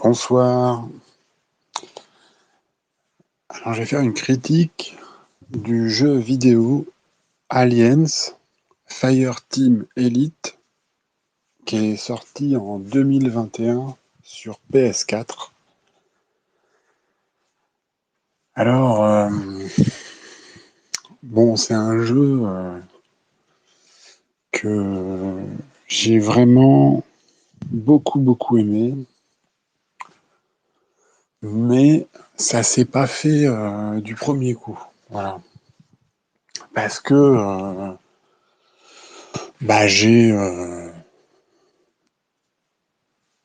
Bonsoir. Alors, je vais faire une critique du jeu vidéo Aliens Fireteam Elite qui est sorti en 2021 sur PS4. Alors, bon, c'est un jeu que j'ai vraiment beaucoup aimé, mais ça s'est pas fait du premier coup. Voilà. Parce que bah, j'ai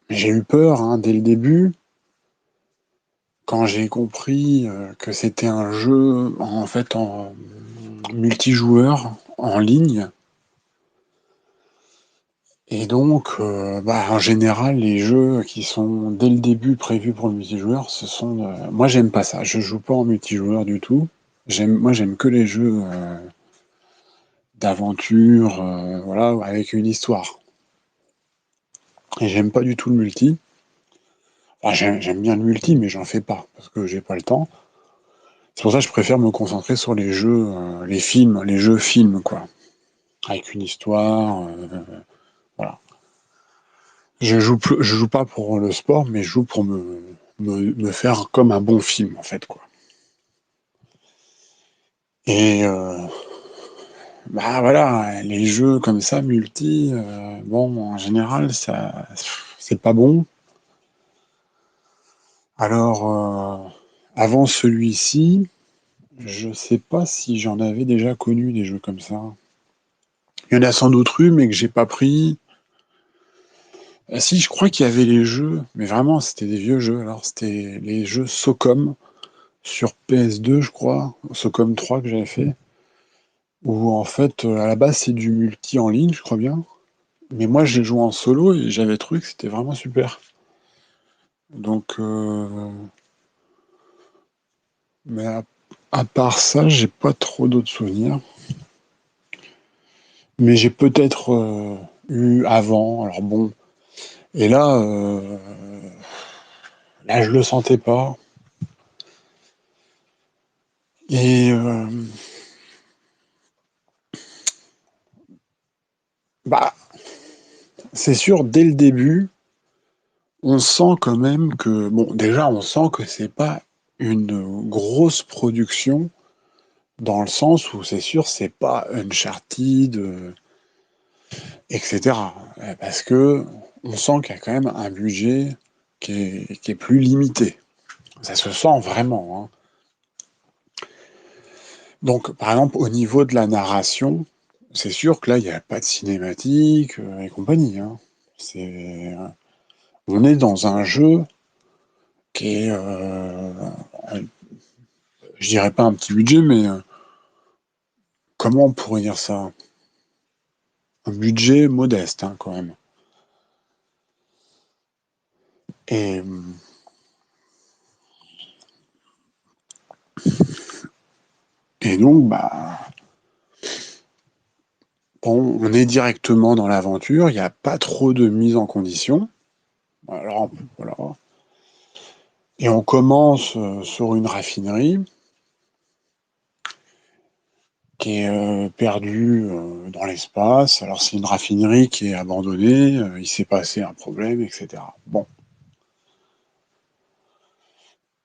eu peur dès le début. Quand j'ai compris que c'était un jeu en fait en multijoueur en ligne, et donc en général les jeux qui sont dès le début prévus pour le multijoueur, moi j'aime pas ça, je joue pas en multijoueur du tout. J'aime que les jeux d'aventure, voilà, avec une histoire. Et j'aime pas du tout le multi. Enfin, j'aime bien le multi, mais j'en fais pas parce que j'ai pas le temps. C'est pour ça que je préfère me concentrer sur les jeux, les films, les jeux films, quoi. Avec une histoire, voilà. Je joue pas pour le sport, mais je joue pour me faire comme un bon film, en fait, quoi. Et voilà, les jeux comme ça, multi, bon, en général, ça, c'est pas bon. Alors, avant celui-ci, je sais pas si j'en avais déjà connu des jeux comme ça. Il y en a sans doute eu, mais que j'ai pas pris. Ah si, je crois qu'il y avait les jeux, mais vraiment, c'était des vieux jeux. Alors, c'était les jeux Socom sur PS2, je crois, Socom 3 que j'avais fait, où en fait, à la base, c'est du multi en ligne, je crois bien. Mais moi, j'ai joué en solo et j'avais trouvé que c'était vraiment super. Donc, mais à part ça, j'ai pas trop d'autres souvenirs. Mais j'ai peut-être eu avant. Alors bon, et là, je le sentais pas. Et bah, c'est sûr, dès le début, on sent quand même que, bon, déjà, on sent que c'est pas une grosse production, dans le sens où c'est sûr, c'est pas Uncharted, etc. Parce que on sent qu'il y a quand même un budget qui est plus limité. Ça se sent vraiment, hein. Donc, par exemple, au niveau de la narration, c'est sûr que là, il n'y a pas de cinématique et compagnie, hein. C'est, on est dans un jeu qui est, je dirais pas un petit budget, mais comment on pourrait dire ça? Un budget modeste, hein, quand même. Et, et donc, bon, on est directement dans l'aventure, il n'y a pas trop de mise en condition. Alors, voilà. Et on commence sur une raffinerie qui est perdue dans l'espace. Alors, c'est une raffinerie qui est abandonnée, il s'est passé un problème, etc. Bon.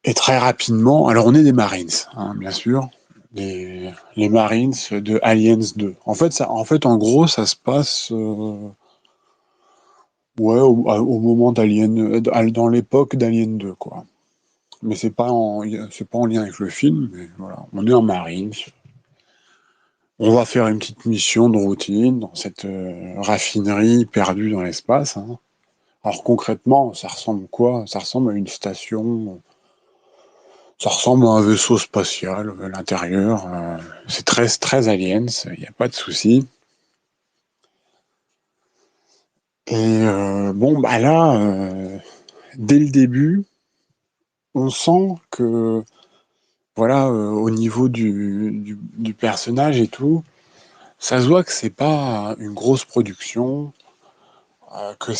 Et très rapidement, alors on est des Marines, hein, bien sûr, les Marines de Aliens 2. En gros, ça se passe ouais, au moment d'Alien, dans l'époque d'Alien 2, quoi. Mais c'est pas en lien avec le film, mais voilà, on est en Marines. On va faire une petite mission de routine dans cette raffinerie perdue dans l'espace, hein. Alors concrètement, ça ressemble quoi? Ça ressemble à une station. Ça ressemble à un vaisseau spatial à l'intérieur. C'est très aliens, il n'y a pas de souci. Et bon, bah là, dès le début, on sent que, voilà, au niveau du personnage et tout, ça se voit que c'est pas une grosse production, que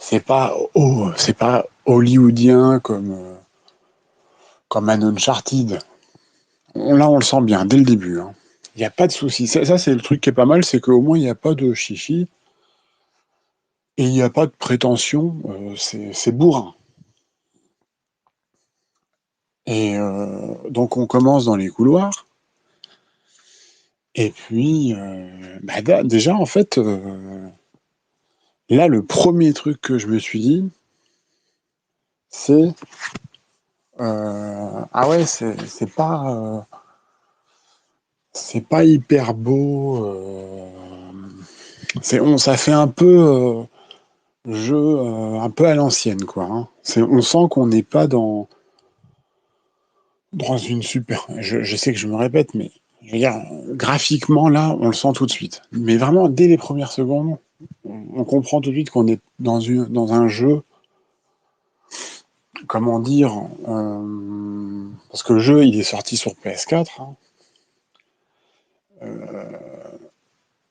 c'est pas hollywoodien comme un Uncharted. Là, on le sent bien dès le début, hein. Il n'y a pas de souci. Ça, c'est le truc qui est pas mal, c'est qu'au moins, il n'y a pas de chichi et il n'y a pas de prétention. C'est bourrin. Et donc, on commence dans les couloirs. Et puis, déjà, en fait, là, le premier truc que je me suis dit, c'est ah ouais, c'est pas hyper beau. Ça fait un peu jeu un peu à l'ancienne, quoi, hein. On sent qu'on n'est pas dans une super. Je sais que je me répète, mais je veux dire, graphiquement, là, on le sent tout de suite. Mais vraiment, dès les premières secondes, on comprend tout de suite qu'on est dans un jeu, comment dire, parce que le jeu, il est sorti sur PS4, hein.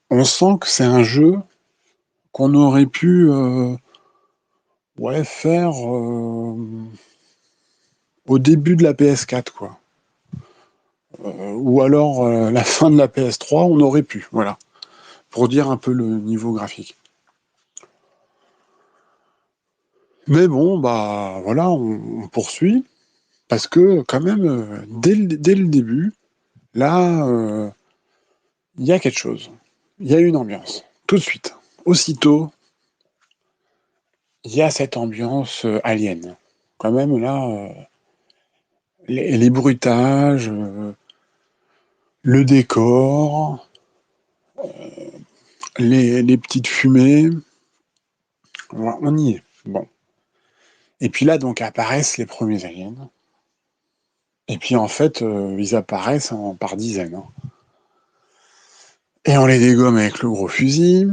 On sent que c'est un jeu qu'on aurait pu ouais, faire au début de la PS4, quoi. Ou alors la fin de la PS3, on aurait pu, voilà, pour dire un peu le niveau graphique. Mais bon, bah voilà, on poursuit, parce que quand même, dès le début, là, il y a quelque chose. Il y a une ambiance. Tout de suite. Aussitôt, il y a cette ambiance alien. Quand même, là, les bruitages, le décor, les petites fumées, on y est. Bon. Et puis là, donc, apparaissent les premiers aliens. Et puis, en fait, ils apparaissent par dizaines, hein. Et on les dégomme avec le gros fusil,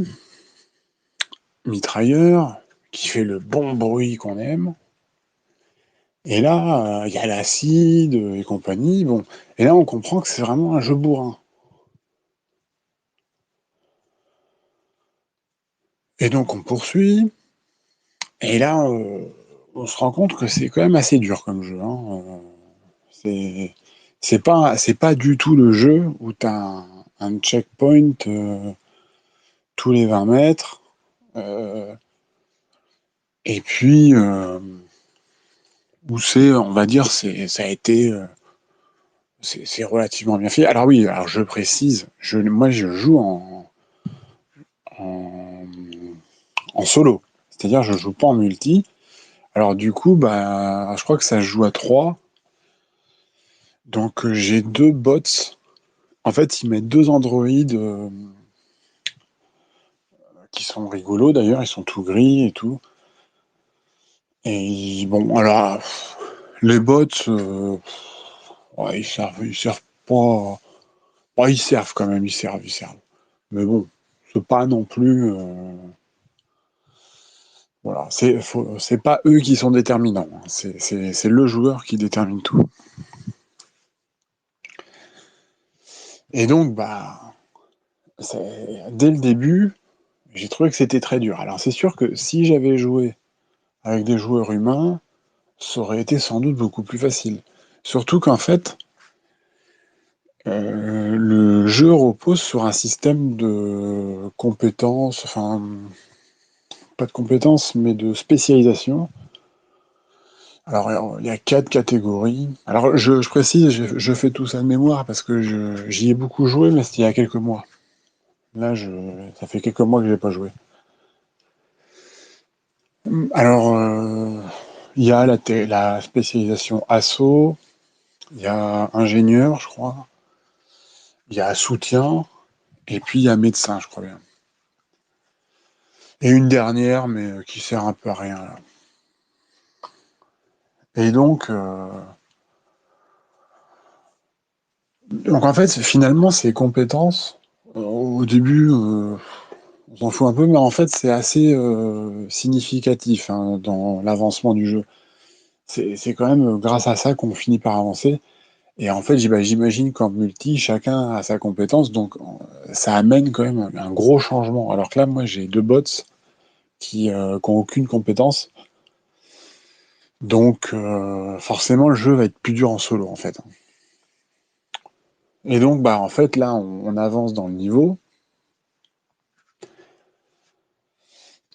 mitrailleur, qui fait le bon bruit qu'on aime. Et là, il y a l'acide et compagnie. Bon. Et là, on comprend que c'est vraiment un jeu bourrin. Et donc, on poursuit. Et là, on se rend compte que c'est quand même assez dur comme jeu, hein. C'est c'est pas du tout le jeu où tu as un checkpoint tous les 20 mètres. euh, et puis, où on va dire, ça a été, c'est relativement bien fait. Alors oui, alors je précise, moi je joue en, en solo. C'est-à-dire, je joue pas en multi. Alors du coup, bah, je crois que ça se joue à 3. Donc j'ai deux bots. En fait, ils mettent deux androïdes qui sont rigolos d'ailleurs, ils sont tout gris et tout. Et bon, alors, les bots, ouais, ils servent pas. Ouais, ils servent quand même, ils servent. Mais bon, c'est pas non plus. Voilà, c'est pas eux qui sont déterminants, hein. C'est le joueur qui détermine tout. Et donc, bah, dès le début, j'ai trouvé que c'était très dur. Alors, c'est sûr que si j'avais joué avec des joueurs humains, ça aurait été sans doute beaucoup plus facile. Surtout qu'en fait, le jeu repose sur un système de compétences, enfin, pas de compétences, mais de spécialisation. Alors, il y a 4 catégories. Alors, je précise, je fais tout ça de mémoire parce que j'y ai beaucoup joué, mais c'était il y a quelques mois. Là, ça fait quelques mois que je n'ai pas joué. Alors, il y a la spécialisation assaut, il y a ingénieur, je crois, il y a soutien, et puis il y a médecin, je crois bien. Et une dernière, mais qui sert un peu à rien, là. Et donc en fait, finalement, ces compétences, au début, on s'en fout un peu, mais en fait, c'est assez significatif, hein, dans l'avancement du jeu. C'est quand même grâce à ça qu'on finit par avancer. Et en fait, j'imagine qu'en multi, chacun a sa compétence, donc ça amène quand même un gros changement. Alors que là, moi, j'ai deux bots qui ont aucune compétence. Donc forcément le jeu va être plus dur en solo en fait. Et donc bah en fait là on avance dans le niveau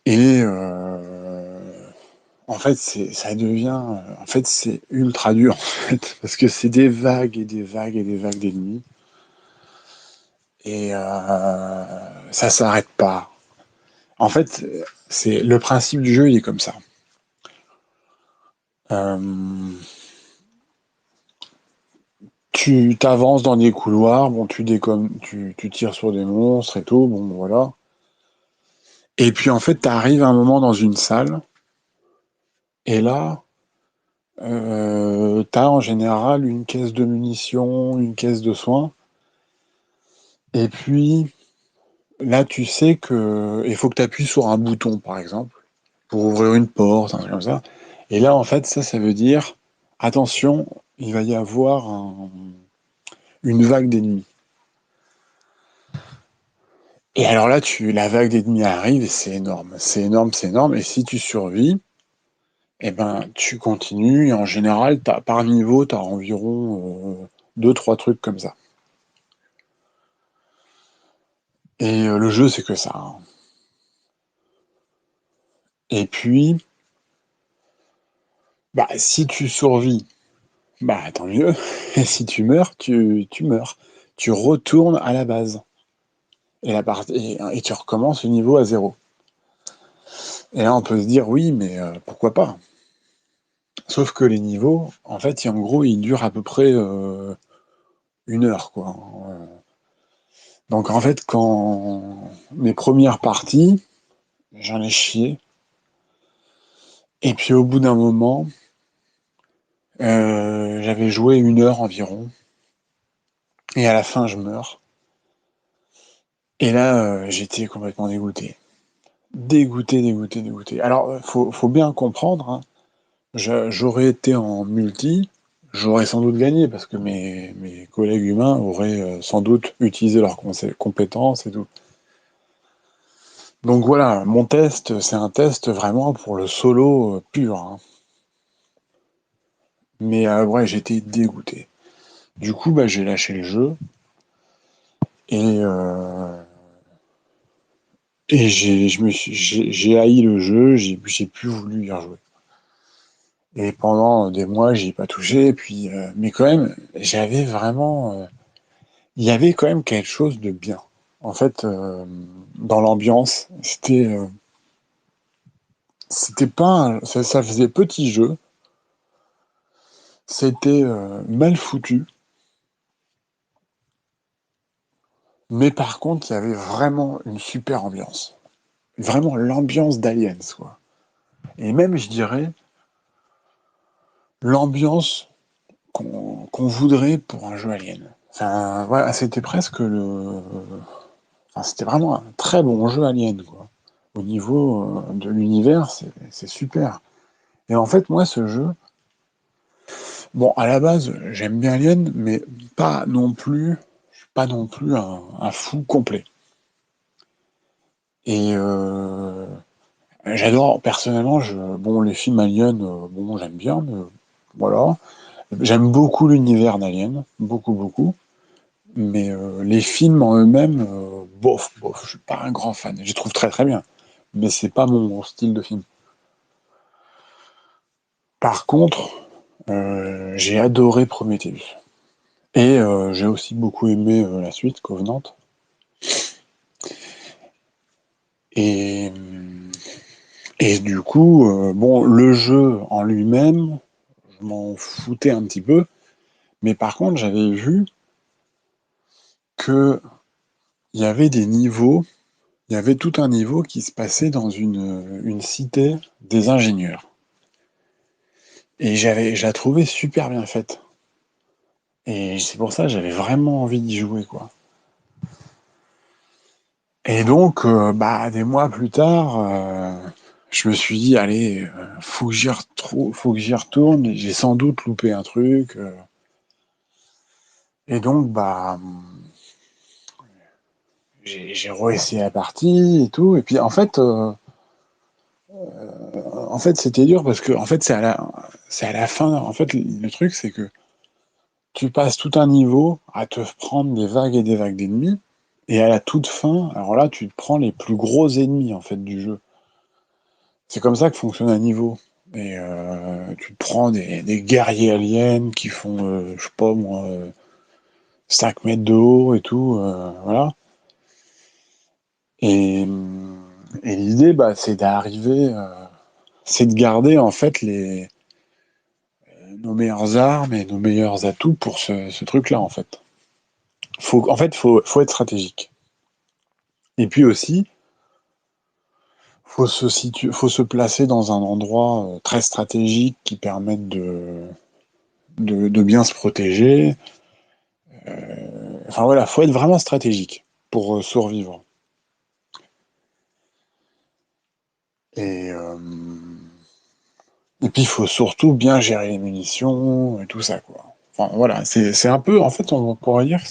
et en fait ça devient en fait c'est ultra dur en fait parce que c'est des vagues et des vagues et des vagues d'ennemis et ça s'arrête pas. En fait c'est le principe du jeu il est comme ça. Euh, Tu t'avances dans des couloirs, bon, tu tires sur des monstres et tout, bon, voilà. Et puis en fait, t'arrives à un moment dans une salle, et là, t'as en général une caisse de munitions, une caisse de soins, et puis là, tu sais que il faut que tu appuies sur un bouton, par exemple, pour ouvrir une porte, un truc comme ça. Et là, en fait, ça veut dire, attention, il va y avoir une vague d'ennemis. Et alors là, la vague d'ennemis arrive et c'est énorme. C'est énorme, c'est énorme. Et si tu survis, eh ben, tu continues. Et en général, par niveau, tu as environ deux, trois trucs comme ça. Et le jeu, c'est que ça, hein. Et puis, bah, si tu survis, bah, tant mieux. Et si tu meurs, tu meurs. Tu retournes à la base. Et tu recommences le niveau à zéro. Et là, on peut se dire, oui, mais pourquoi pas? Sauf que les niveaux, en fait, en gros, ils durent à peu près 1 heure, quoi. Donc en fait, quand mes premières parties, j'en ai chié. Et puis au bout d'un moment, j'avais joué 1 heure environ. Et à la fin, je meurs. Et là, j'étais complètement dégoûté. Dégoûté, dégoûté, dégoûté. Alors, faut bien comprendre, hein, j'aurais été en multi, j'aurais sans doute gagné, parce que mes collègues humains auraient sans doute utilisé leurs compétences et tout. Donc voilà, mon test, c'est un test vraiment pour le solo pur, hein. Mais ouais, j'étais dégoûté. Du coup, bah, j'ai lâché le jeu et, j'ai haï le jeu, j'ai plus voulu y rejouer. Et pendant des mois, j'y ai pas touché. Et puis, mais quand même, j'avais vraiment, il y avait quand même quelque chose de bien. En fait, dans l'ambiance, c'était pas, ça faisait petit jeu, c'était mal foutu. Mais par contre, il y avait vraiment une super ambiance. Vraiment l'ambiance d'Aliens, quoi. Et même, je dirais, l'ambiance qu'on voudrait pour un jeu Alien. Enfin, voilà, c'était presque le. Enfin, c'était vraiment un très bon jeu Alien, quoi. Au niveau de l'univers, c'est super. Et en fait, moi, ce jeu, bon, à la base, j'aime bien Alien, mais pas non plus, je suis pas non plus un fou complet. Et j'adore, personnellement, bon, les films Alien, bon, j'aime bien, mais voilà. J'aime beaucoup l'univers d'Alien, beaucoup, beaucoup. Mais les films en eux-mêmes, bof, bof, je suis pas un grand fan. Je les trouve très très bien, mais c'est pas mon style de film. Par contre, j'ai adoré Prometheus. Et j'ai aussi beaucoup aimé la suite, Covenant. Et, et du coup, bon, le jeu en lui-même, je m'en foutais un petit peu. Mais par contre, j'avais vu que il y avait des niveaux, il y avait tout un niveau qui se passait dans une cité des ingénieurs. Et je la trouvais super bien faite. Et c'est pour ça que j'avais vraiment envie d'y jouer, quoi. Et donc, bah, des mois plus tard, je me suis dit, allez, faut que j'y retourne. J'ai sans doute loupé un truc. Et donc, bah, j'ai réessayé la partie et tout. Et puis, en fait, En fait, c'était dur parce que en fait, c'est à la fin. En fait, le truc, c'est que tu passes tout un niveau à te prendre des vagues et des vagues d'ennemis, et à la toute fin, alors là, tu te prends les plus gros ennemis en fait du jeu. C'est comme ça que fonctionne un niveau. Et tu te prends des guerriers aliens qui font, je sais pas moi, 5 mètres de haut et tout, voilà. Et, et l'idée, bah, c'est d'arriver, c'est de garder en fait nos meilleures armes et nos meilleurs atouts pour ce truc-là en fait. Faut être stratégique. Et puis aussi, faut se placer dans un endroit très stratégique qui permette de bien se protéger. Enfin voilà, faut être vraiment stratégique pour survivre. Et, euh, et puis il faut surtout bien gérer les munitions et tout ça quoi. Enfin voilà, c'est un peu, en fait, on pourrait dire que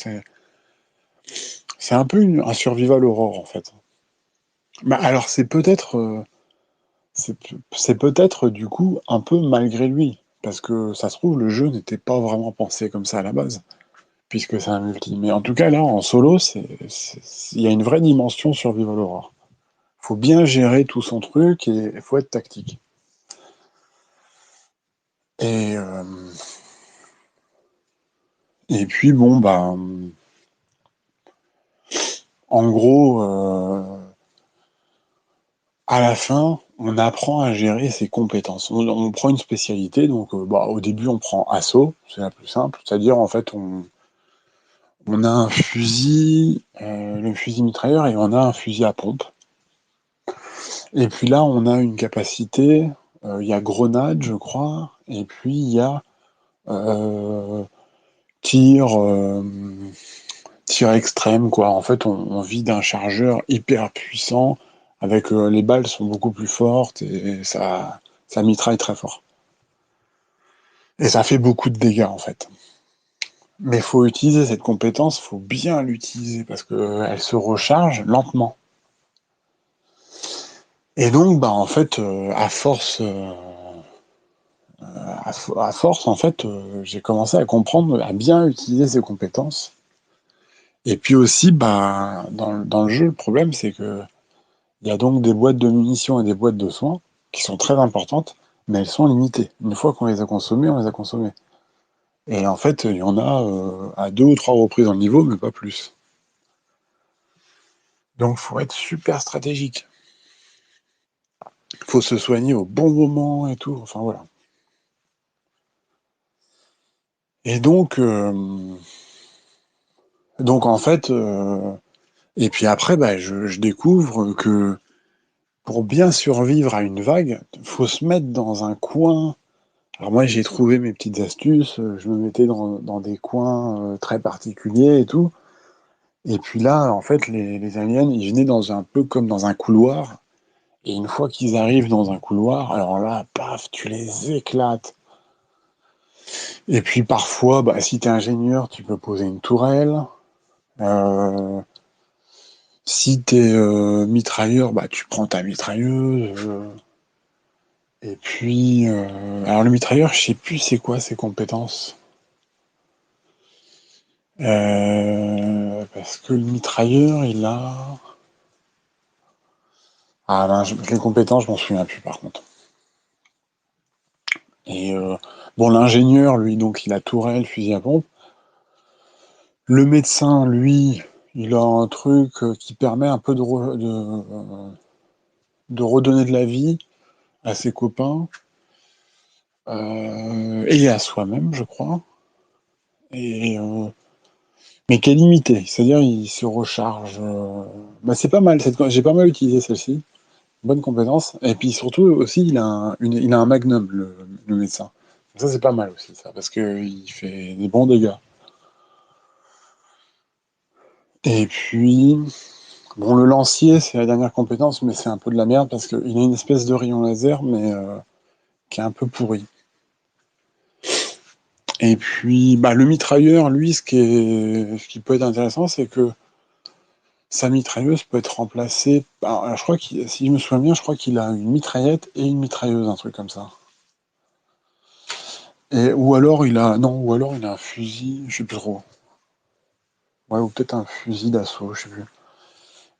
c'est un peu un survival horror en fait. Bah alors c'est c'est peut-être du coup un peu malgré lui, parce que ça se trouve le jeu n'était pas vraiment pensé comme ça à la base, puisque c'est un multi. Mais en tout cas là en solo, il y a une vraie dimension survival horror. Faut bien gérer tout son truc et il faut être tactique. Et, euh, et puis bon bah en gros à la fin on apprend à gérer ses compétences. On prend une spécialité, donc bah, au début on prend assaut, c'est la plus simple, c'est-à-dire en fait on a un fusil, le fusil mitrailleur, et on a un fusil à pompe. Et puis là, on a une capacité, il y a grenade, je crois, et puis il y a euh, tir, tir extrême, quoi. En fait, on vide un chargeur hyper puissant, avec les balles sont beaucoup plus fortes, et ça mitraille très fort. Et ça fait beaucoup de dégâts, en fait. Mais il faut utiliser cette compétence, faut bien l'utiliser, parce qu'elle se recharge lentement. Et donc, bah, en fait, à force, en fait, j'ai commencé à comprendre, à bien utiliser ces compétences. Et puis aussi, bah, dans le jeu, le problème, c'est que il y a donc des boîtes de munitions et des boîtes de soins qui sont très importantes, mais elles sont limitées. Une fois qu'on les a consommées, on les a consommées. Et en fait, il y en a à 2 ou 3 reprises dans le niveau, mais pas plus. Donc, faut être super stratégique. Faut se soigner au bon moment et tout. Enfin, voilà. Et donc en fait, et puis après, bah, je découvre que pour bien survivre à une vague, faut se mettre dans un coin. Alors moi, j'ai trouvé mes petites astuces, je me mettais dans des coins très particuliers et tout. Et puis là, en fait, les aliens, ils venaient dans un peu comme dans un couloir. Et une fois qu'ils arrivent dans un couloir, alors là, paf, tu les éclates. Et puis parfois, bah, si t'es ingénieur, tu peux poser une tourelle. Euh, Si t'es mitrailleur, bah tu prends ta mitrailleuse. Et puis, alors le mitrailleur, je sais plus c'est quoi ses compétences. Parce que le mitrailleur, il a. Ah ben, les compétences, je m'en souviens plus par contre. Et bon, l'ingénieur, lui, donc il a tourelle, fusil à pompe. Le médecin, lui, il a un truc qui permet un peu de redonner de la vie à ses copains et à soi-même, je crois. Et mais qui est limité, c'est-à-dire il se recharge. Bah, c'est pas mal, j'ai pas mal utilisé celle-ci, bonne compétence. Et puis surtout aussi, il a un magnum, le médecin. Donc ça c'est pas mal aussi, ça, parce qu'il fait des bons dégâts. Et puis, bon, le lancier, c'est la dernière compétence, mais c'est un peu de la merde, parce qu'il a une espèce de rayon laser, mais qui est un peu pourri. Et puis, bah, le mitrailleur, lui, ce qui peut être intéressant, c'est que sa mitrailleuse peut être remplacée par... alors, je crois qu'il, si je me souviens bien, je crois qu'il a une mitraillette et une mitrailleuse, un truc comme ça. Ou alors il a... Non, ou alors il a un fusil, je sais plus trop. Ouais, ou peut-être un fusil d'assaut, je sais plus.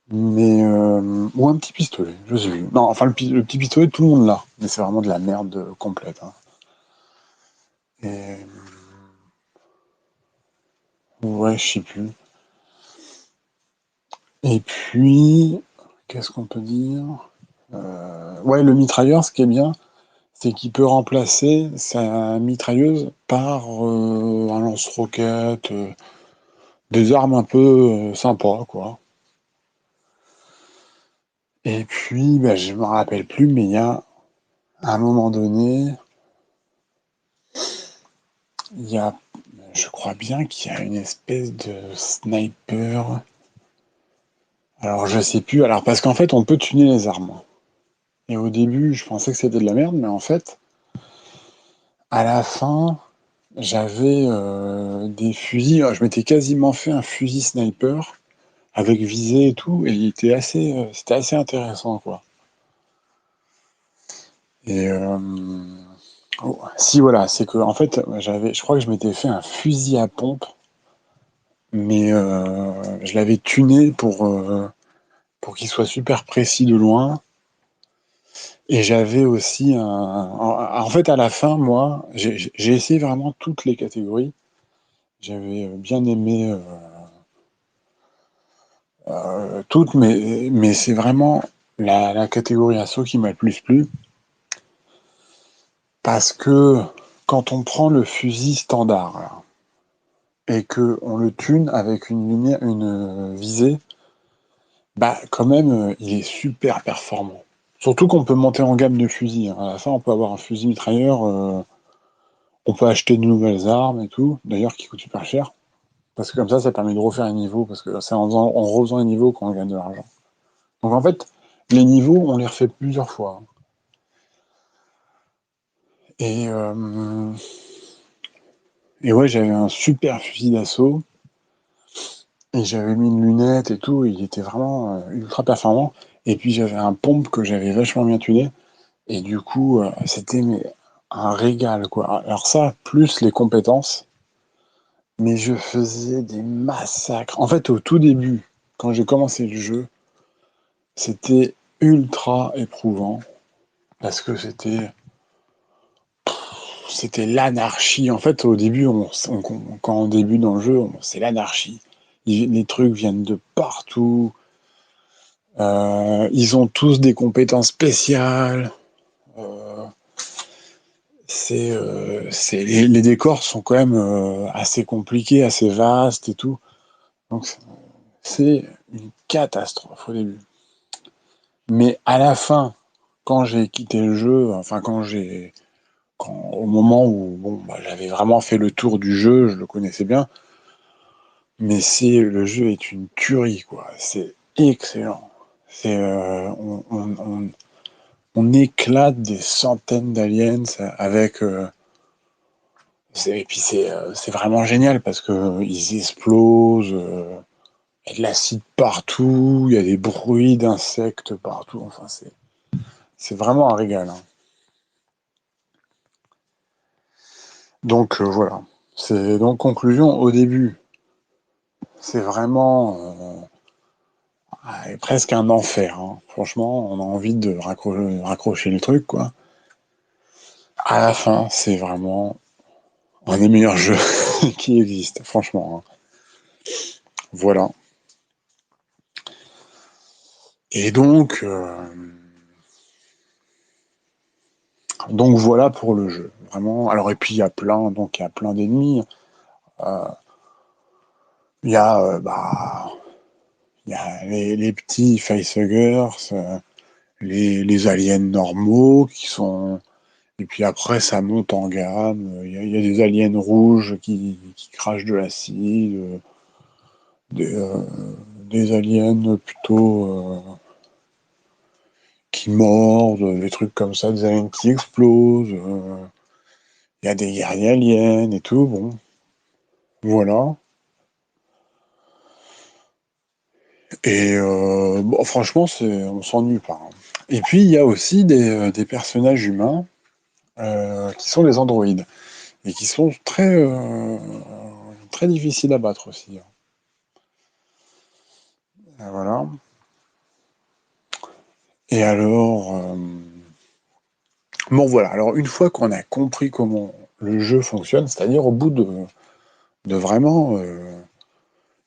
Mais... ou un petit pistolet, je sais plus. Non, enfin, le petit pistolet, tout le monde l'a. Mais c'est vraiment de la merde complète, hein. Et... Ouais, je sais plus. Et puis... Qu'est-ce qu'on peut dire? Ouais, le mitrailleur, ce qui est bien, c'est qu'il peut remplacer sa mitrailleuse par un lance-roquette, des armes un peu sympas, quoi. Et puis, bah, je me rappelle plus, mais il y a à un moment donné, il y a, je crois bien qu'il y a une espèce de sniper. Alors, je sais plus. Alors, parce qu'en fait, on peut tuner les armes. Et au début, je pensais que c'était de la merde, mais en fait, à la fin, j'avais des fusils. Je m'étais quasiment fait un fusil sniper avec visée et tout, et il était c'était assez intéressant, quoi. Et oh, si voilà, c'est que en fait, je crois que je m'étais fait un fusil à pompe, mais je l'avais tuné pour qu'il soit super précis de loin. Et j'avais aussi en fait, à la fin, moi, j'ai essayé vraiment toutes les catégories. J'avais bien aimé toutes, mais c'est vraiment la catégorie assaut qui m'a le plus plu. Parce que quand on prend le fusil standard là, et que on le tune avec une lumière, une visée, bah quand même, il est super performant. Surtout qu'on peut monter en gamme de fusils, hein. À la fin, on peut avoir un fusil mitrailleur, on peut acheter de nouvelles armes et tout, d'ailleurs qui coûtent super cher. Parce que comme ça permet de refaire les niveaux, parce que c'est en refaisant les niveaux qu'on gagne de l'argent. Donc en fait, les niveaux, on les refait plusieurs fois, hein. Et, euh, et ouais, j'avais un super fusil d'assaut. Et j'avais mis une lunette et tout, et il était vraiment ultra performant. Et puis j'avais un pompe que j'avais vachement bien tuné. Et du coup, c'était un régal, quoi. Alors ça, plus les compétences, mais je faisais des massacres. En fait, au tout début, quand j'ai commencé le jeu, c'était ultra éprouvant. Parce que c'était l'anarchie. En fait, au début, quand on débute dans le jeu, c'est l'anarchie. Les trucs viennent de partout. Ils ont tous des compétences spéciales. Euh, les décors sont quand même assez compliqués, assez vastes et tout. Donc c'est une catastrophe au début. Mais à la fin, quand j'ai quitté le jeu, enfin au moment où bon, bah, j'avais vraiment fait le tour du jeu, je le connaissais bien, mais le jeu est une tuerie, quoi. C'est excellent. On éclate des centaines d'aliens avec et puis c'est vraiment génial parce que ils explosent, il y a de l'acide partout, il y a des bruits d'insectes partout, enfin c'est vraiment un régal, hein. Donc voilà. C'est donc conclusion au début, c'est vraiment presque un enfer, hein. Franchement, on a envie de raccrocher le truc, quoi. À la fin, c'est vraiment un des meilleurs jeux qui existent, franchement, hein. Voilà. Et donc voilà pour le jeu. Vraiment. Alors et puis il y a plein d'ennemis. Euh, il y a il y a les petits facehuggers, les aliens normaux qui sont. Et puis après ça monte en gamme. Il y a des aliens rouges qui crachent de l'acide, des, euh, des aliens plutôt qui mordent, des trucs comme ça, des aliens qui explosent. Il y a des guerriers aliens et tout. Bon, voilà. Et bon, franchement, on s'ennuie pas, hein. Et puis, il y a aussi des personnages humains qui sont des androïdes et qui sont très difficiles à battre aussi, hein. Voilà. Et alors, bon voilà. Alors, une fois qu'on a compris comment le jeu fonctionne, c'est-à-dire au bout de vraiment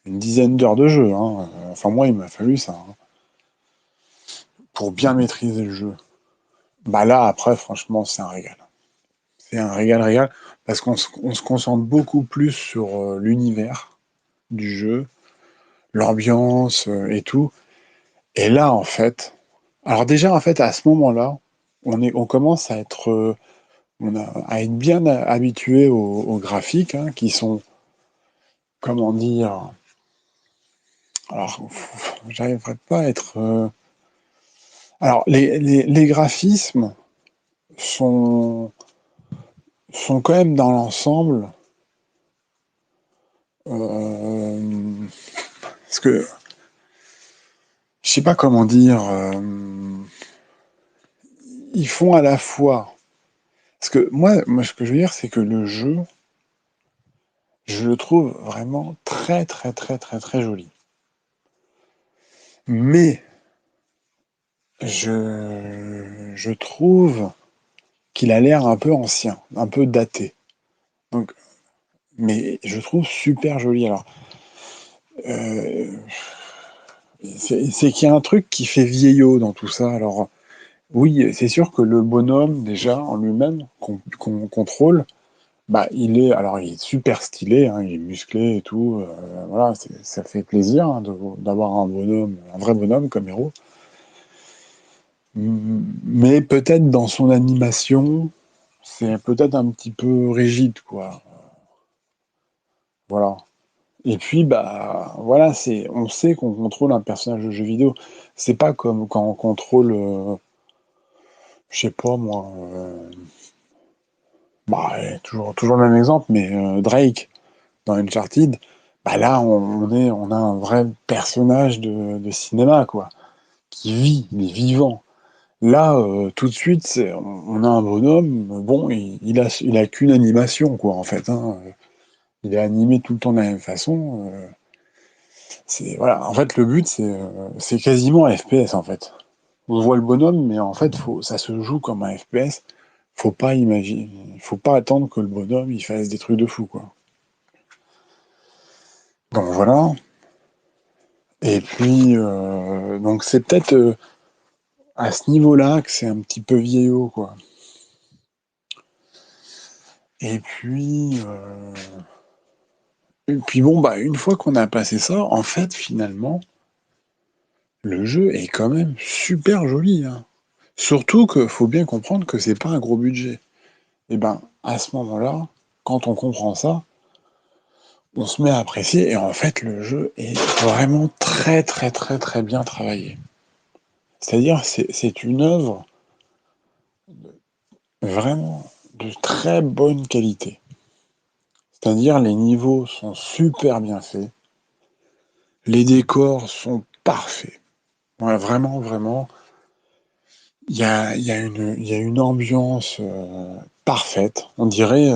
une dizaine d'heures de jeu, hein, enfin, moi, il m'a fallu ça, hein, pour bien maîtriser le jeu. Bah là, après, franchement, c'est un régal. C'est un régal, régal, parce on se concentre beaucoup plus sur l'univers du jeu, l'ambiance et tout. Et là, en fait, alors déjà, en fait, à ce moment-là, on commence à être, à être bien habitué aux graphiques, hein, qui sont, comment dire, alors, j'arriverai pas à être. Alors, les graphismes sont, sont quand même dans l'ensemble, parce que je sais pas comment dire. Ils font à la fois. Parce que moi, ce que je veux dire, c'est que le jeu, je le trouve vraiment très, très, très, très, très joli. Mais je trouve qu'il a l'air un peu ancien, un peu daté. Donc, mais je trouve super joli. Alors, euh, c'est qu'il y a un truc qui fait vieillot dans tout ça. Alors, oui, c'est sûr que le bonhomme, déjà, en lui-même, qu'on contrôle, bah, il est super stylé, hein, il est musclé et tout. Voilà, ça fait plaisir, hein, d'avoir un bonhomme, un vrai bonhomme comme héros. Mais peut-être dans son animation, c'est peut-être un petit peu rigide, quoi. Voilà. Et puis, bah, voilà, on sait qu'on contrôle un personnage de jeu vidéo. C'est pas comme quand on contrôle, je sais pas moi, bah, toujours le même exemple, mais Drake dans Uncharted. Bah là, on a un vrai personnage de cinéma, quoi, qui vit, il est vivant. Là, tout de suite, on a un bonhomme, bon, il a qu'une animation, quoi, en fait, hein. Il est animé tout le temps de la même façon. Voilà. En fait, le but, c'est quasiment un FPS, en fait. On voit le bonhomme, mais en fait, ça se joue comme un FPS. Faut pas imaginer, faut pas attendre que le bonhomme il fasse des trucs de fou, quoi. Donc voilà. Et puis, donc c'est peut-être à ce niveau-là que c'est un petit peu vieillot, quoi. Et puis, bon, bah, une fois qu'on a passé ça, en fait, finalement, le jeu est quand même super joli, hein. Surtout qu'il faut bien comprendre que c'est pas un gros budget. Et ben, à ce moment-là, quand on comprend ça, on se met à apprécier, et en fait, le jeu est vraiment très, très, très, très bien travaillé. C'est-à-dire, c'est une œuvre vraiment de très bonne qualité. C'est-à-dire, les niveaux sont super bien faits, les décors sont parfaits. Ouais, vraiment, vraiment, il y a une ambiance parfaite. On dirait,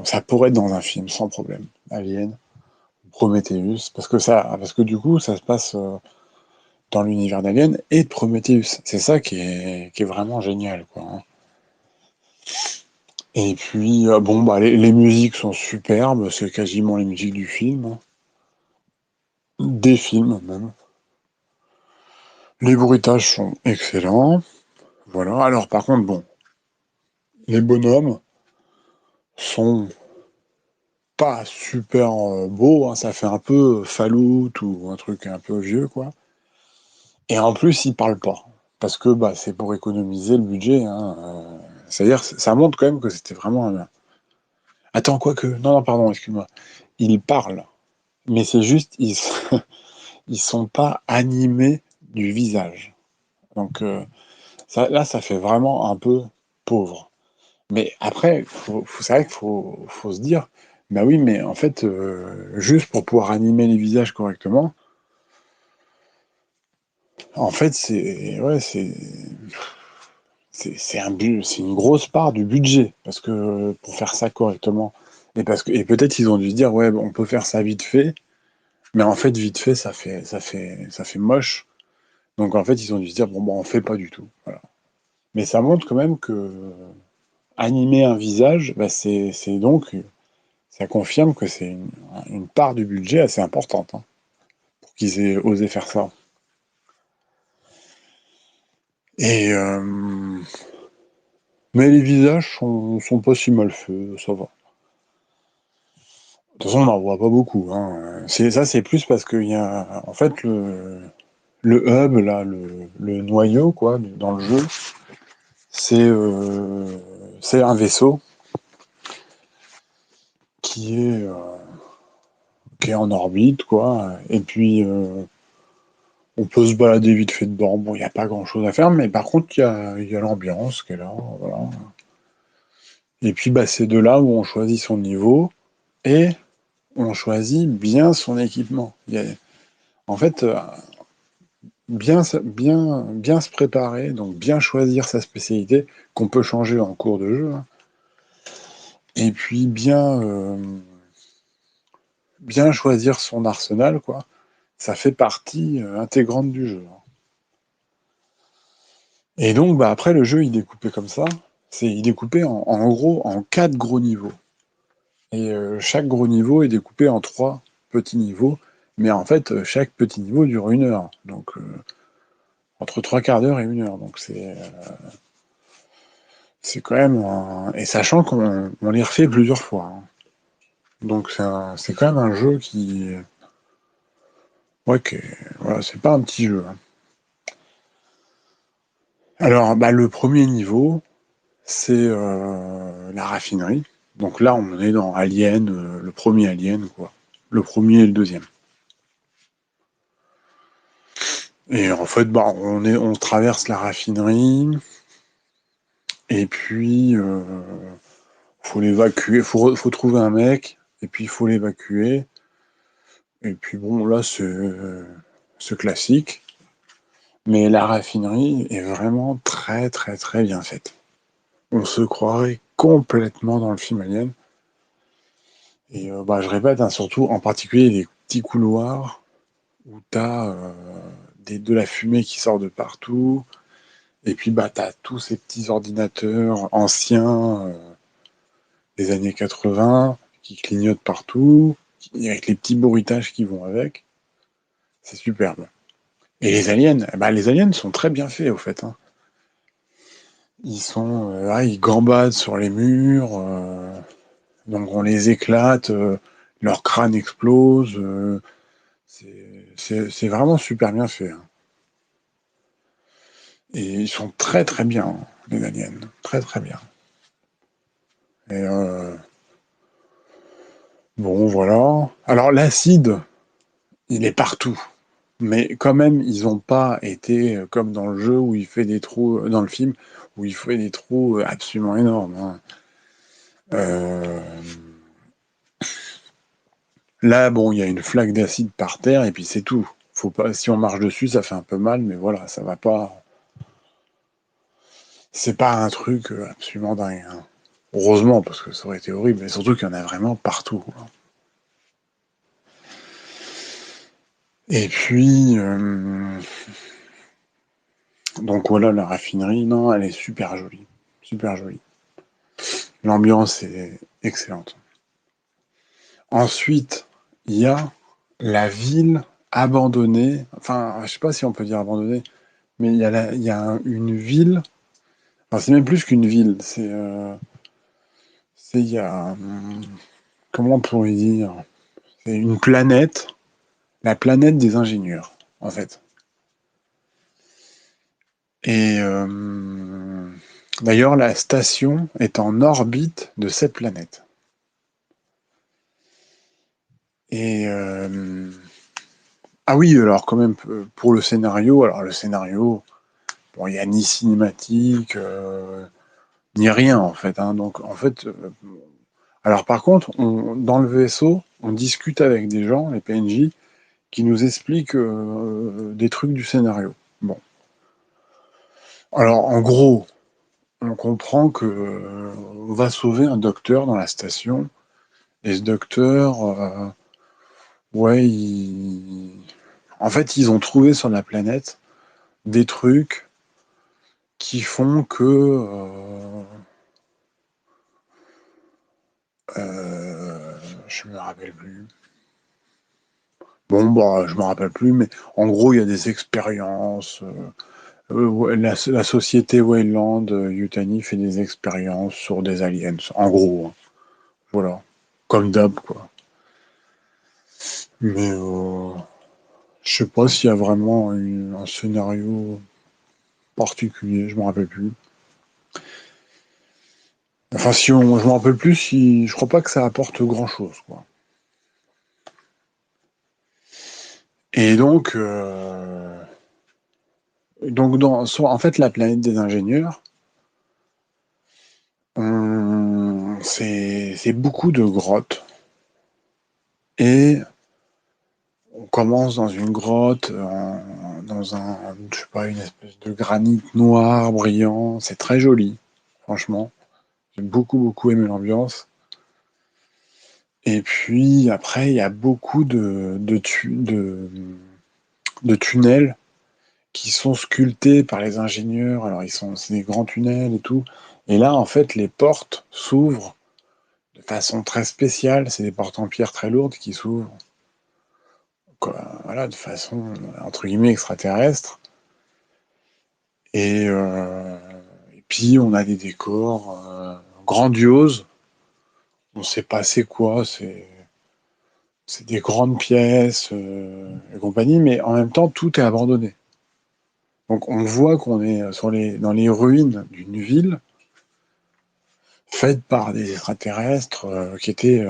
ça pourrait être dans un film sans problème. Alien, Prometheus, parce que du coup, ça se passe dans l'univers d'Alien et de Prometheus. C'est ça qui est vraiment génial, quoi, hein. Et puis, bon, bah, les musiques sont superbes, c'est quasiment les musiques du film, hein. Des films même. Les bruitages sont excellents. Voilà. Alors, par contre, bon, les bonhommes sont pas super beaux, hein. Ça fait un peu Fallout ou un truc un peu vieux, quoi. Et en plus, ils parlent pas. Parce que bah, c'est pour économiser le budget, hein. C'est-à-dire, ça montre quand même que c'était vraiment. Attends, quoique. Non, non, pardon, excuse-moi. Ils parlent. Mais c'est juste, ils sont pas animés du visage. Donc là, ça fait vraiment un peu pauvre. Mais après, c'est vrai qu'il faut se dire, bah oui, mais en fait, juste pour pouvoir animer les visages correctement, En fait, c'est une grosse part du budget parce que pour faire ça correctement et peut-être ils ont dû se dire ouais, on peut faire ça vite fait, mais en fait vite fait ça fait moche. Donc en fait ils ont dû se dire bon on fait pas du tout. Voilà. Mais ça montre quand même que animer un visage, bah, c'est donc ça confirme que c'est une part du budget assez importante, hein, pour qu'ils aient osé faire ça. Et mais les visages sont pas si mal faits, ça va. De toute façon, on n'en voit pas beaucoup, hein. C'est plus parce qu'il y a, en fait, le hub, là, le noyau, quoi, dans le jeu, c'est c'est un vaisseau qui est, euh, qui est en orbite, quoi. Et puis, on peut se balader vite fait dedans. Bon, il n'y a pas grand-chose à faire, mais par contre, il y a l'ambiance qui est là, voilà. Et puis, bah, c'est de là où on choisit son niveau et on choisit bien son équipement. En fait, bien se préparer, donc bien choisir sa spécialité, qu'on peut changer en cours de jeu, hein, et puis bien choisir son arsenal, quoi. Ça fait partie intégrante du jeu, hein. Et donc, bah, après, le jeu, il est découpé comme ça. Il est découpé en gros en 4 gros niveaux. Et chaque gros niveau est découpé en 3 petits niveaux. Mais en fait, chaque petit niveau dure 1 heure. Donc, entre 3 quarts d'heure et 1 heure. Donc, c'est quand même. Et sachant qu'on les refait plusieurs fois, hein. Donc, c'est quand même un jeu qui. Ouais, voilà, c'est pas un petit jeu, hein. Alors, bah, le premier niveau, c'est la raffinerie. Donc là, on est dans Alien, le premier Alien, quoi. Le premier et le deuxième. Et en fait, bah, on traverse la raffinerie, et puis faut l'évacuer, faut trouver un mec, et puis il faut l'évacuer. Et puis bon, là, c'est classique, mais la raffinerie est vraiment très très très bien faite. On se croirait complètement dans le film Alien. Et bah, je répète, hein, surtout en particulier les petits couloirs où t'as de la fumée qui sort de partout, et puis bah t'as tous ces petits ordinateurs anciens des années 80 qui clignotent partout, avec les petits bruitages qui vont avec. C'est superbe. Et les aliens sont très bien faits au fait, hein. Ils gambadent sur les murs, donc on les éclate, leur crâne explose. C'est vraiment super bien fait, hein. Et ils sont très très bien, hein, les aliens. Très très bien. Et bon, voilà. Alors, l'acide, il est partout. Mais quand même, ils n'ont pas été comme dans le jeu où il fait des trous, dans le film, où il fait des trous absolument énormes, hein. Euh, Là, bon, il y a une flaque d'acide par terre et puis c'est tout. Faut pas, si on marche dessus, ça fait un peu mal, mais voilà, ça va pas. C'est pas un truc absolument dingue, hein. Heureusement, parce que ça aurait été horrible, mais surtout qu'il y en a vraiment partout, quoi. Et puis, donc voilà, la raffinerie, non, elle est super jolie. Super jolie. L'ambiance est excellente. Ensuite, il y a la ville abandonnée. Enfin, je sais pas si on peut dire abandonnée, mais il y a une ville. Enfin, c'est même plus qu'une ville. Il y a, comment on pourrait dire? C'est une planète, la planète des ingénieurs, en fait. Et d'ailleurs, la station est en orbite de cette planète. Et ah oui, alors quand même pour le scénario, bon, il y a ni cinématique, ni rien en fait, hein. Donc en fait, alors par contre, dans le vaisseau, on discute avec des gens, les PNJ, qui nous expliquent des trucs du scénario. Alors, en gros, on comprend que on va sauver un docteur dans la station, et ce docteur, ouais, en fait, ils ont trouvé sur la planète des trucs qui font que je me rappelle plus. Bon, bah, je me rappelle plus, mais en gros, il y a des expériences. Ouais, la société Wayland Yutani fait des expériences sur des aliens, en gros, hein. Voilà, comme d'hab, quoi. Mais je sais pas s'il y a vraiment un scénario particulier, je me rappelle plus. Enfin, je me rappelle plus si, je crois pas que ça apporte grand chose, quoi. Et donc en fait, la planète des ingénieurs, c'est beaucoup de grottes. Et on commence dans une grotte, dans je sais pas, une espèce de granit noir, brillant. C'est très joli, franchement. J'ai beaucoup, beaucoup aimé l'ambiance. Et puis après, il y a beaucoup de tunnels qui sont sculptés par les ingénieurs. Alors, c'est des grands tunnels et tout. Et là, en fait, les portes s'ouvrent de façon très spéciale. C'est des portes en pierre très lourdes qui s'ouvrent, quoi, voilà, de façon, entre guillemets, extraterrestre. Et, euh, et puis, on a des décors grandioses. On ne sait pas c'est quoi, c'est des grandes pièces et compagnie, mais en même temps, tout est abandonné. Donc, on voit qu'on est dans les ruines d'une ville faite par des extraterrestres qui étaient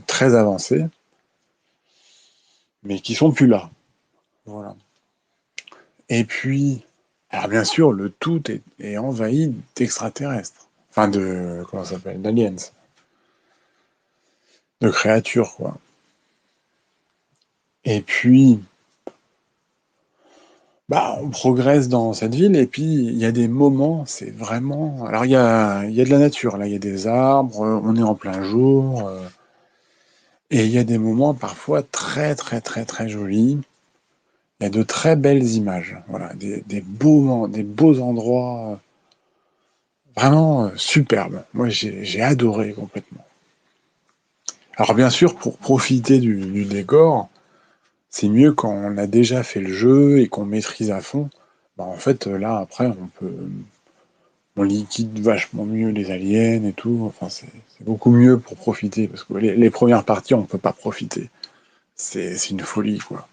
très avancés, mais qui sont plus là. Voilà. Et puis, alors bien sûr, le tout est envahi d'extraterrestres. Enfin, comment ça s'appelle, d'aliens, de créatures, quoi. Et puis, bah, on progresse dans cette ville, et puis il y a des moments, c'est vraiment. Alors, il y a de la nature, là, il y a des arbres, on est en plein jour, et il y a des moments parfois très, très, très, très jolis. Il y a de très belles images, voilà, des beaux endroits, vraiment superbes. Moi, j'ai adoré complètement. Alors, bien sûr, pour profiter du décor, c'est mieux quand on a déjà fait le jeu et qu'on maîtrise à fond. Bah, en fait, là, après, on liquide vachement mieux les aliens et tout. Enfin, c'est beaucoup mieux pour profiter, parce que les premières parties, on peut pas profiter. C'est une folie, quoi.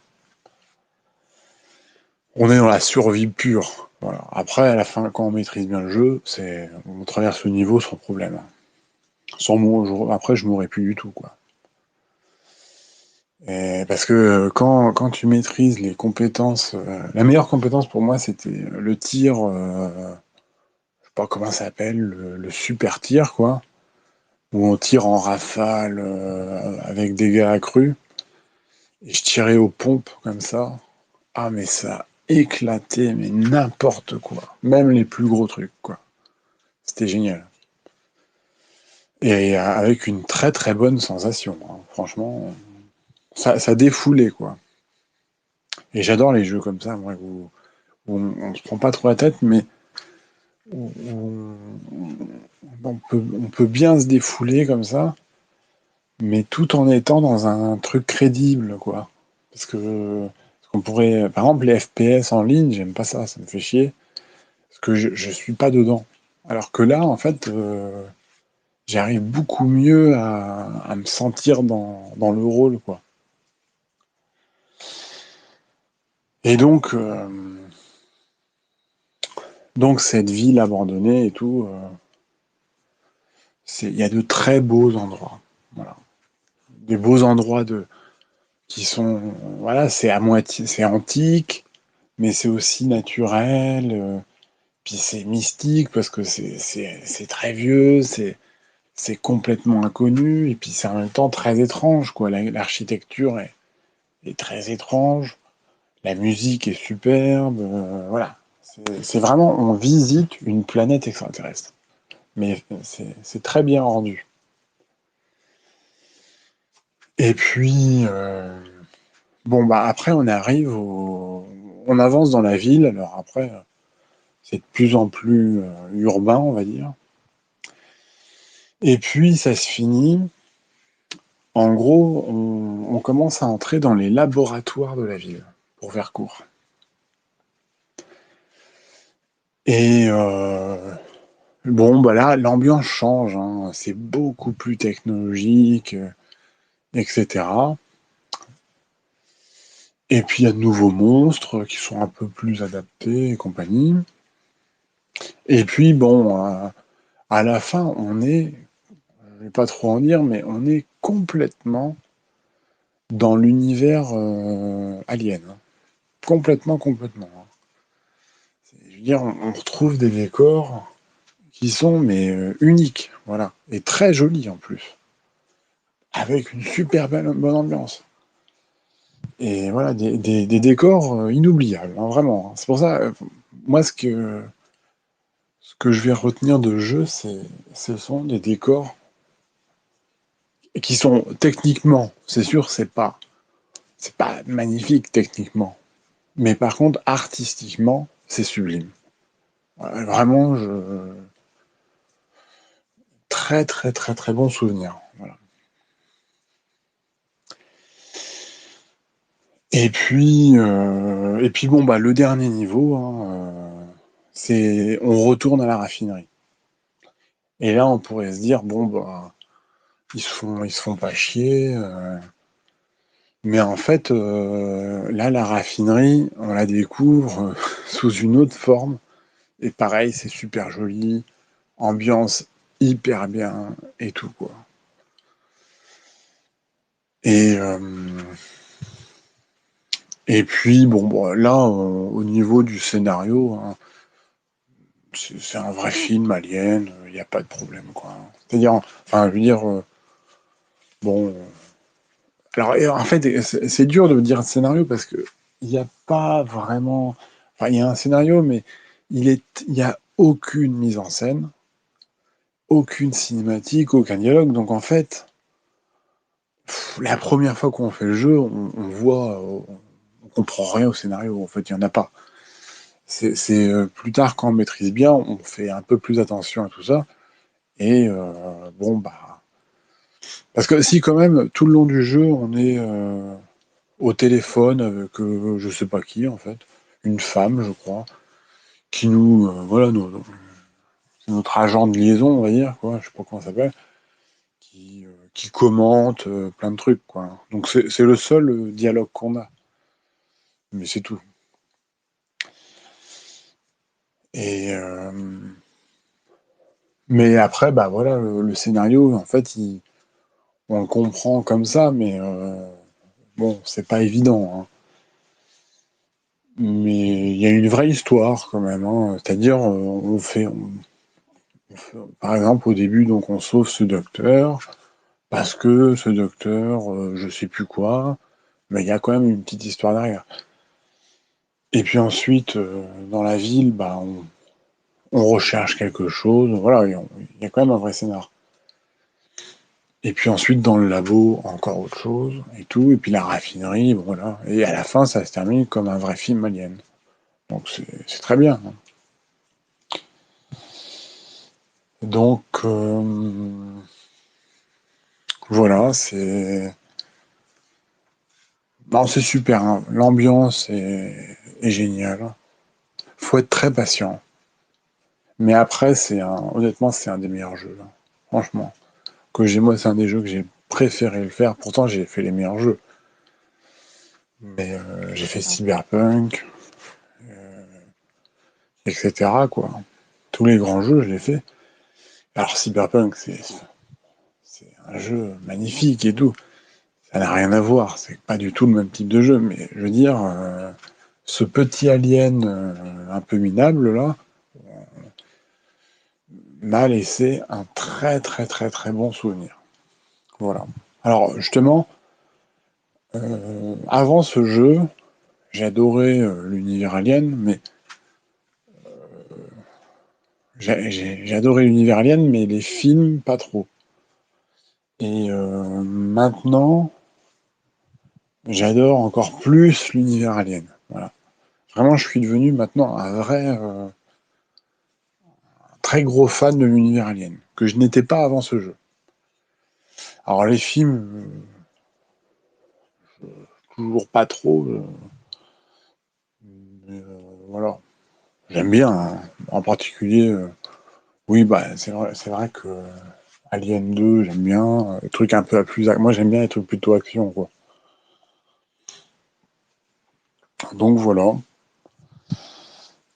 On est dans la survie pure. Voilà. Après, à la fin, quand on maîtrise bien le jeu, on traverse le niveau sans problème. Après, je mourrais plus du tout, quoi. Et parce que quand tu maîtrises les compétences, la meilleure compétence pour moi, c'était le tir, je sais pas comment ça s'appelle, le super tir, quoi, où on tire en rafale avec dégâts accrus. Et je tirais aux pompes comme ça. Ah, mais ça éclatait, mais n'importe quoi. Même les plus gros trucs, quoi. C'était génial. Et avec une très très bonne sensation, hein. Franchement, ça défoulait, quoi. Et j'adore les jeux comme ça, moi, où on se prend pas trop la tête, mais où on peut bien se défouler comme ça, mais tout en étant dans un truc crédible, quoi. Parce qu'on pourrait, par exemple, les FPS en ligne, j'aime pas ça, ça me fait chier, parce que je suis pas dedans. Alors que là, en fait, j'arrive beaucoup mieux à me sentir dans le rôle, quoi. Et donc cette ville abandonnée et tout, il y a de très beaux endroits. Voilà. Des beaux endroits qui sont, voilà, c'est à moitié, c'est antique, mais c'est aussi naturel, puis c'est mystique parce que c'est très vieux, c'est complètement inconnu, et puis c'est en même temps très étrange, quoi. L'architecture est très étrange, la musique est superbe, voilà. C'est vraiment, on visite une planète extraterrestre. Mais c'est très bien rendu. Et puis, bon, bah après, on avance dans la ville. Alors après, c'est de plus en plus urbain, on va dire. Et puis, ça se finit. En gros, on commence à entrer dans les laboratoires de la ville, pour faire court. Et bon, bah là, l'ambiance change, hein. C'est beaucoup plus technologique, etc. Et puis, il y a de nouveaux monstres qui sont un peu plus adaptés et compagnie. Et puis, bon, à la fin, je vais pas trop en dire, mais on est complètement dans l'univers Alien, hein. Complètement, complètement, hein. Je veux dire, on retrouve des décors qui sont mais uniques, voilà, et très jolis en plus, avec une super bonne ambiance. Et voilà, des décors inoubliables, hein, vraiment, hein. C'est pour ça, moi, ce que je vais retenir de jeu, ce sont des décors qui sont techniquement, c'est sûr, c'est pas magnifique techniquement, mais par contre, artistiquement, c'est sublime. Vraiment, très très très très bon souvenir. Voilà. Et puis bon, bah le dernier niveau, hein, c'est on retourne à la raffinerie. Et là, on pourrait se dire bon bah ils se font pas chier. Mais en fait, là, la raffinerie, on la découvre sous une autre forme. Et pareil, c'est super joli, ambiance hyper bien et tout quoi. Et et puis bon, bah, là, au niveau du scénario, hein, c'est un vrai film Alien, il n'y a pas de problème quoi. C'est-à-dire, enfin, je veux dire, bon, alors en fait, c'est dur de dire scénario parce que il n'y a pas vraiment, enfin, il y a un scénario, mais il y a aucune mise en scène, aucune cinématique, aucun dialogue. Donc en fait, la première fois qu'on fait le jeu, on voit, on comprend rien au scénario. En fait, il y en a pas. C'est plus tard quand on maîtrise bien, on fait un peu plus attention à tout ça. Et bon bah, parce que si quand même tout le long du jeu, on est au téléphone avec je sais pas qui en fait, une femme, je crois, qui nous, voilà, c'est notre agent de liaison, on va dire, quoi, je sais pas comment ça s'appelle, qui commente plein de trucs, quoi. Donc c'est le seul dialogue qu'on a, mais c'est tout. Et mais après, bah voilà, le scénario, en fait, on le comprend comme ça, mais bon, c'est pas évident, hein. Mais il y a une vraie histoire quand même, hein. C'est-à-dire, par exemple, au début, donc on sauve ce docteur, parce que ce docteur, je sais plus quoi, mais il y a quand même une petite histoire derrière. Et puis ensuite, dans la ville, bah, on recherche quelque chose, voilà, il y a quand même un vrai scénar. Et puis ensuite, dans le labo, encore autre chose, et tout, et puis la raffinerie, bon, voilà. Et à la fin, ça se termine comme un vrai film Alien. Donc c'est très bien, hein. Donc, voilà, c'est... Non, c'est super, hein. L'ambiance est géniale. Faut être très patient. Mais après, honnêtement, c'est un des meilleurs jeux, hein. Franchement. Moi, c'est un des jeux que j'ai préféré le faire. Pourtant, j'ai fait les meilleurs jeux. Mais j'ai fait Cyberpunk, etc., quoi. Tous les grands jeux, je les ai fait. Alors, Cyberpunk, c'est un jeu magnifique et tout. Ça n'a rien à voir. C'est pas du tout le même type de jeu. Mais je veux dire, ce petit alien un peu minable, là, m'a laissé un très, très, très, très bon souvenir. Voilà. Alors, justement, avant ce jeu, j'adorais l'univers Alien, mais J'ai adoré l'univers Alien, mais les films, pas trop. Et maintenant, j'adore encore plus l'univers Alien. Voilà. Vraiment, je suis devenu maintenant un vrai très gros fan de l'univers Alien, que je n'étais pas avant ce jeu. Alors les films, toujours pas trop. Mais, voilà. J'aime bien, hein. En particulier, oui, bah c'est vrai que Alien 2, j'aime bien. Les trucs un peu à plus. Moi, j'aime bien les trucs plutôt action, quoi. Donc voilà.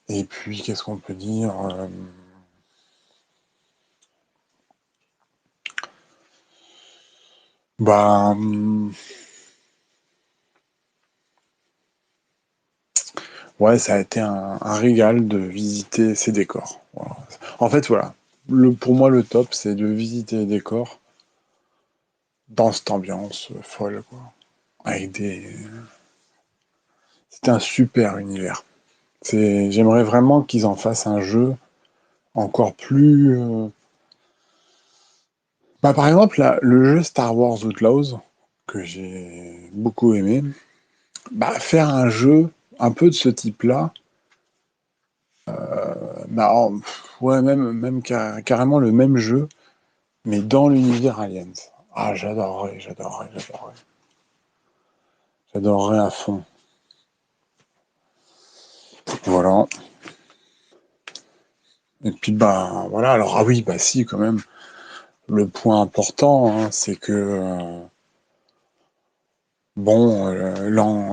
Et puis, qu'est-ce qu'on peut dire Bah, ouais, ça a été un régal de visiter ces décors. Voilà. En fait, voilà. Pour moi, le top, c'est de visiter les décors dans cette ambiance folle, quoi. Avec des... C'était un super univers. J'aimerais vraiment qu'ils en fassent un jeu encore plus. Bah, par exemple, là, le jeu Star Wars Outlaws, que j'ai beaucoup aimé, bah, faire un jeu un peu de ce type-là, bah, ouais, même carrément le même jeu, mais dans l'univers Aliens. Ah, j'adorerais. J'adorerais à fond. Voilà. Et puis, bah, voilà. Alors, ah oui, bah, si, quand même. Le point important, hein, c'est que, bon,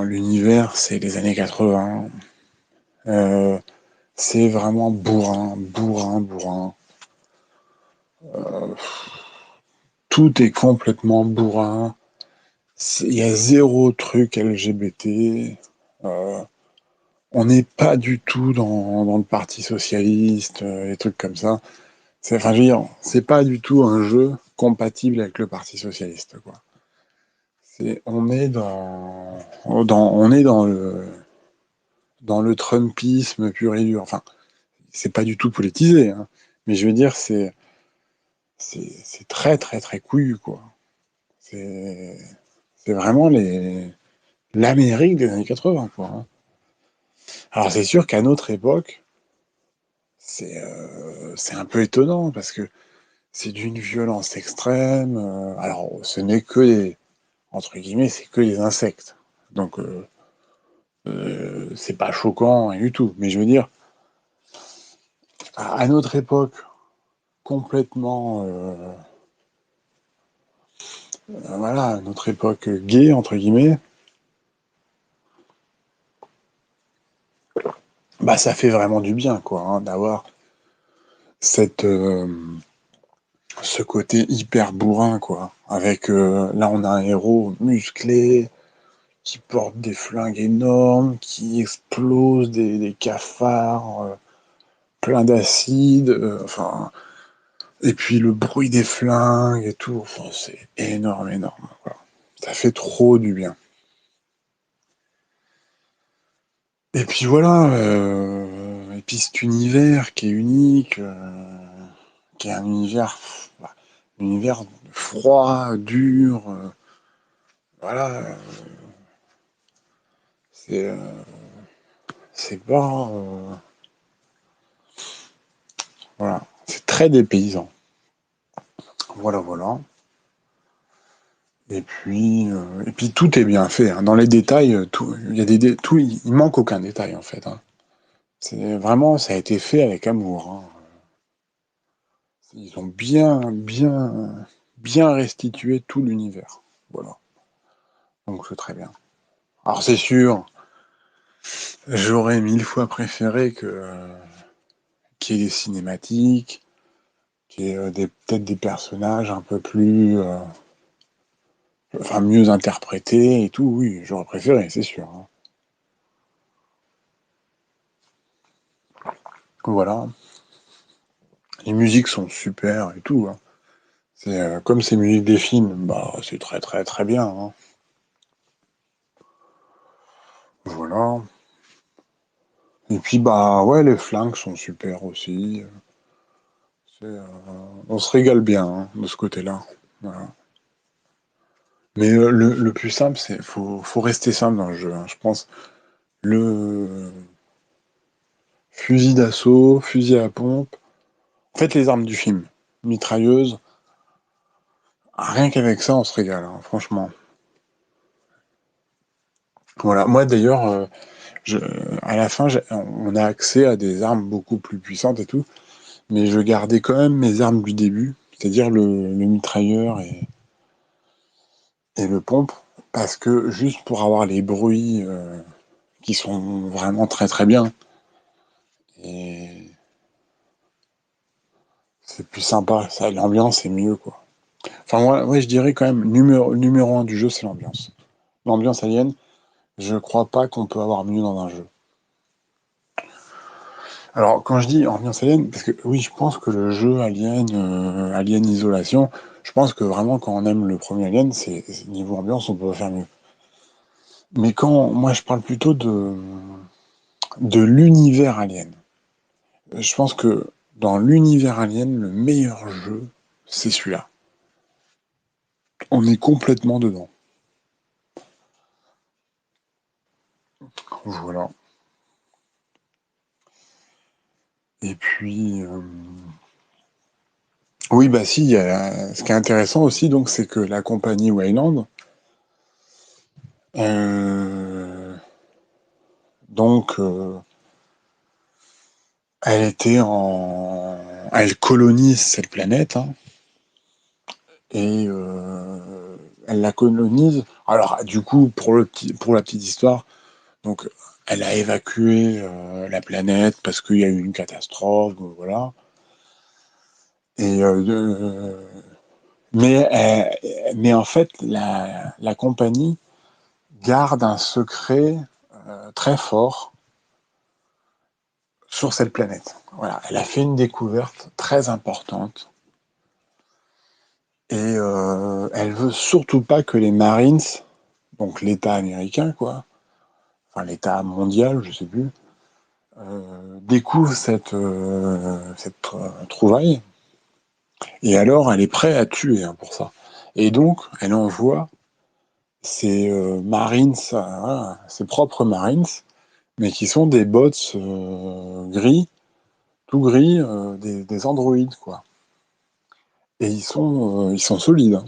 l'univers, c'est les années 80. Euh, c'est vraiment bourrin. Tout est complètement bourrin. Il y a zéro truc LGBT. Euh, on n'est pas du tout dans le Parti socialiste, des trucs comme ça. Enfin, je veux dire, c'est pas du tout un jeu compatible avec le Parti socialiste, quoi. On est on est dans le Trumpisme pur et dur. Enfin, c'est pas du tout politisé, hein, mais je veux dire, c'est très couillu, quoi. C'est c'est vraiment l'Amérique des années 80, quoi, hein. Alors c'est sûr qu'à notre époque, c'est un peu étonnant parce que c'est d'une violence extrême. Alors ce n'est que des, entre guillemets, c'est que des insectes. Donc c'est pas choquant du tout. Mais je veux dire, à notre époque, complètement, voilà, notre époque gay, entre guillemets, bah ça fait vraiment du bien, quoi, hein, d'avoir cette, ce côté hyper bourrin, quoi. Avec, là, on a un héros musclé, qui porte des flingues énormes, qui explose des cafards, plein d'acide, enfin... Et puis le bruit des flingues et tout, enfin, c'est énorme, quoi. Ça fait trop du bien. Et puis voilà, et puis cet univers qui est unique, qui est un univers, bah, univers froid, dur, voilà, c'est c'est pas, voilà, c'est très dépaysant. Voilà. Et puis tout est bien fait, hein. Dans les détails, tout, il y a tout, il manque aucun détail en fait, hein. C'est vraiment, ça a été fait avec amour, hein. Ils ont bien restitué tout l'univers. Voilà. Donc c'est très bien. Alors c'est sûr, j'aurais mille fois préféré que qu'il y ait des cinématiques, qu'il y ait peut-être des personnages un peu plus, enfin mieux interprétés et tout. Oui, j'aurais préféré, c'est sûr, hein. Voilà. Les musiques sont super et tout, hein. C'est comme ces musiques des films, bah c'est très bien, hein. Voilà. Et puis bah ouais, les flingues sont super aussi. On se régale bien hein, de ce côté-là. Voilà. Mais le plus simple, c'est faut rester simple dans le jeu, hein. Je pense le fusil d'assaut, fusil à pompe, en fait les armes du film, mitrailleuse, rien qu'avec ça, on se régale, hein, franchement. Voilà. Moi d'ailleurs, je, à la fin, on a accès à des armes beaucoup plus puissantes et tout, mais je gardais quand même mes armes du début, c'est-à-dire le mitrailleur et le pompe, parce que juste pour avoir les bruits qui sont vraiment très très bien, et c'est plus sympa, ça, l'ambiance est mieux quoi. Enfin moi, ouais, je dirais quand même numéro un du jeu, c'est l'ambiance. L'ambiance Alien, je crois pas qu'on peut avoir mieux dans un jeu. Alors quand je dis ambiance Alien, parce que oui, je pense que le jeu Alien, Alien Isolation, je pense que vraiment quand on aime le premier Alien, c'est niveau ambiance, on peut faire mieux. Mais quand moi je parle plutôt de l'univers Alien. Je pense que dans l'univers Alien, le meilleur jeu, c'est celui-là. On est complètement dedans. Voilà. Et puis, oui, bah si, ce qui est intéressant aussi, donc, c'est que la compagnie Wayland, euh, donc, elle colonise cette planète, hein, et elle la colonise. Alors, du coup, pour la petite histoire, donc, elle a évacué la planète parce qu'il y a eu une catastrophe, voilà. Et, mais en fait, la compagnie garde un secret très fort sur cette planète. Voilà, elle a fait une découverte très importante et elle veut surtout pas que les Marines, donc l'État américain, quoi, enfin l'État mondial, je sais plus, découvre cette trouvaille. Et alors, elle est prête à tuer hein, pour ça. Et donc, elle envoie ses Marines, voilà, ses propres Marines, mais qui sont des bots gris, tout gris, des androïdes, quoi. Et ils sont solides, hein.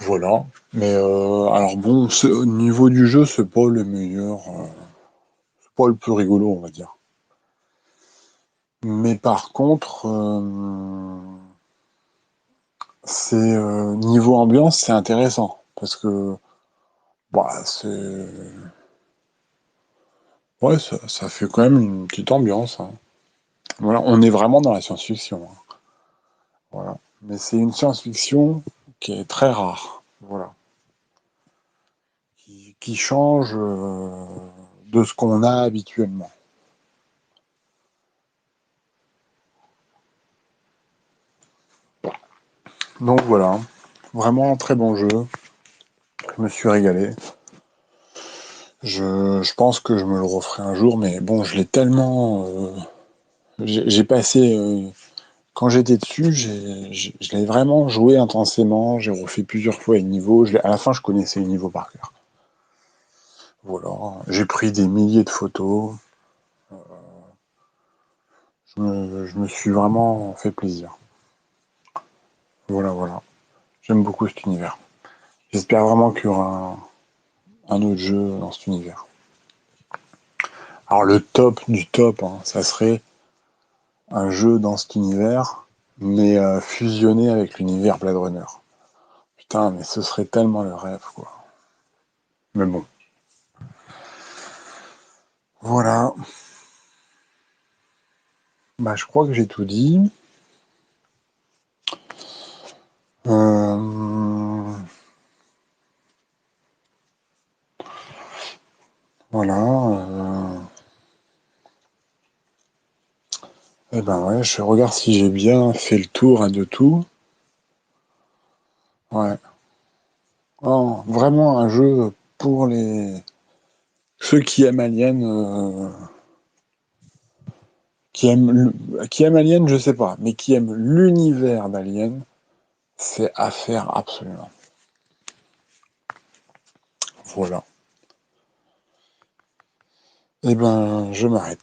Voilà. Mais alors bon, au niveau du jeu, c'est pas le meilleur, c'est pas le plus rigolo, on va dire. Mais par contre, c'est niveau ambiance, c'est intéressant parce que bah, c'est ouais, ça fait quand même une petite ambiance, hein. Voilà, on est vraiment dans la science-fiction, hein. Voilà. Mais c'est une science-fiction qui est très rare. Voilà. Qui change de ce qu'on a habituellement. Donc voilà. Vraiment un très bon jeu. Je me suis régalé. Je pense que je me le referai un jour, mais bon, je l'ai tellement. J'ai passé. Quand j'étais dessus, je l'ai vraiment joué intensément. J'ai refait plusieurs fois les niveaux. À la fin, je connaissais les niveaux par cœur. Voilà. J'ai pris des milliers de photos. Je me suis vraiment fait plaisir. Voilà, voilà. J'aime beaucoup cet univers. J'espère vraiment qu'il y aura un autre jeu dans cet univers. Alors le top du top, hein, ça serait un jeu dans cet univers, mais fusionné avec l'univers Blade Runner. Putain, mais ce serait tellement le rêve, quoi. Mais bon, voilà. Bah, je crois que j'ai tout dit. Euh, voilà. Et ben ouais, je regarde si j'ai bien fait le tour hein, de tout. Ouais. Oh, vraiment un jeu pour les ceux qui aiment Alien. Qui aime Alien, je sais pas, mais qui aime l'univers d'Alien, c'est à faire absolument. Voilà. Eh ben, je m'arrête.